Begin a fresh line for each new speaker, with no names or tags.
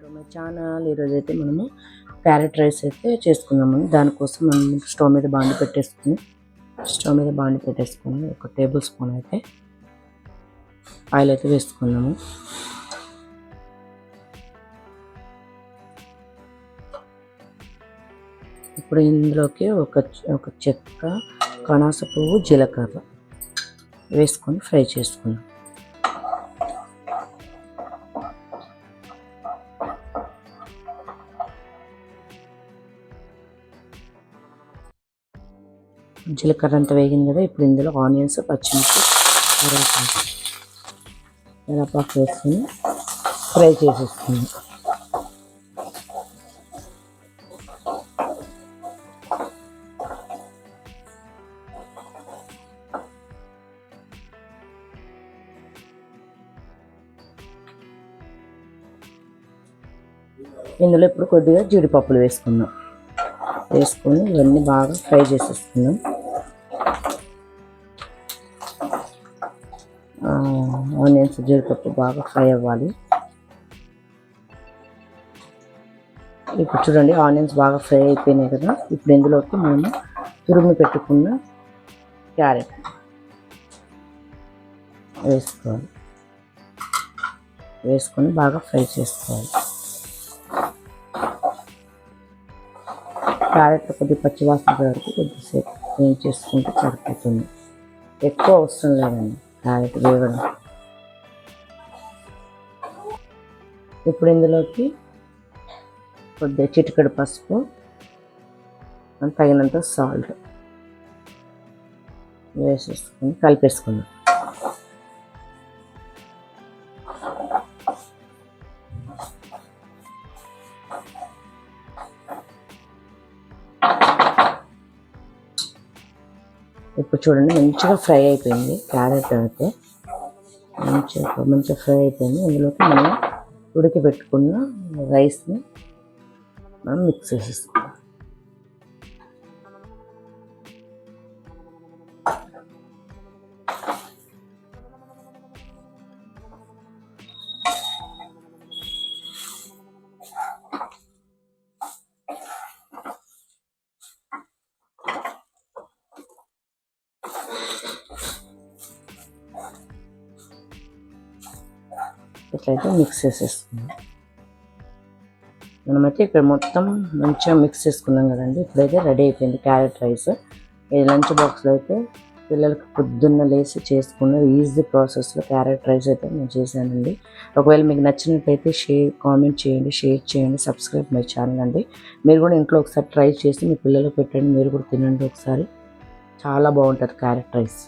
To my channel. ఈరోజు అయితే మనము క్యారెట్ రైస్ అయితే చేసుకున్నాము. దానికోసం మనం స్టవ్ మీద బాండి పెట్టేసుకుని ఒక టేబుల్ స్పూన్ అయితే ఆయిల్ అయితే వేసుకున్నాము. ఇప్పుడు ఇందులోకి ఒక చెక్క, కణాస పువ్వు, జీలకర్ర వేసుకొని ఫ్రై చేసుకున్నాం. జీలకర్ర అంతా వేగింది కదా, ఇప్పుడు ఇందులో ఆనియన్స్, పచ్చిమిర్చి, కరివేపాకు వేసుకొని ఫ్రై చేసేసుకుంది. ఇందులో ఇప్పుడు కొద్దిగా జీడిపప్పులు వేసుకొని ఇవన్నీ బాగా ఫ్రై చేసేసుకుందాం. ఆనియన్స్, జీడిపప్పు బాగా ఫ్రై అవ్వాలి. ఇప్పుడు చూడండి, ఆనియన్స్ బాగా ఫ్రై అయిపోయినాయి కదా. ఇప్పుడు ఇందులోకి మనము తురుము పెట్టుకున్న క్యారెట్ వేసుకొని బాగా ఫ్రై చేసుకోవాలి. క్యారెట్లో కొద్దిగా పచ్చివాసన వరకు కొద్దిసేపు ఏం చేసుకుంటే సరిపోతుంది. ఎక్కువ అవసరం లేదండి క్యారెట్ వేగడం. ఇప్పుడు ఇందులోకి కొద్దిగా చిటికెడు పసుపు, తగినంత సాల్ట్ వేసేసుకొని కలిపేసుకుందాం. ఇప్పుడు చూడండి, మంచిగా ఫ్రై అయిపోయింది క్యారెట్ అయితే. మంచిగా ఫ్రై అయిపోయింది. ఇందులోకి మనం ఉడకబెట్టుకున్న రైస్ని మనం మిక్స్ చేసేసుకుందాం. ఇట్లయితే మిక్స్ చేసేసుకున్నాం. మనమైతే ఇక్కడ మొత్తం మంచిగా మిక్స్ చేసుకున్నాం కదండి. ఇప్పుడైతే రెడీ అయిపోయింది క్యారెట్ రైస్. ఇది లంచ్ బాక్స్లో అయితే పిల్లలకి పొద్దున్న లేసి చేసుకున్న ఈజీ ప్రాసెస్లో క్యారెట్ రైస్ అయితే నేను చేశానండి. ఒకవేళ మీకు నచ్చినట్లయితే కామెంట్ చేయండి, షేర్ చేయండి, సబ్స్క్రైబ్ మై ఛానల్ అండి. మీరు కూడా ఇంట్లో ఒకసారి ట్రై చేసి మీ పిల్లలకు పెట్టండి, మీరు కూడా తినండి ఒకసారి. చాలా బాగుంటుంది క్యారెట్ రైస్.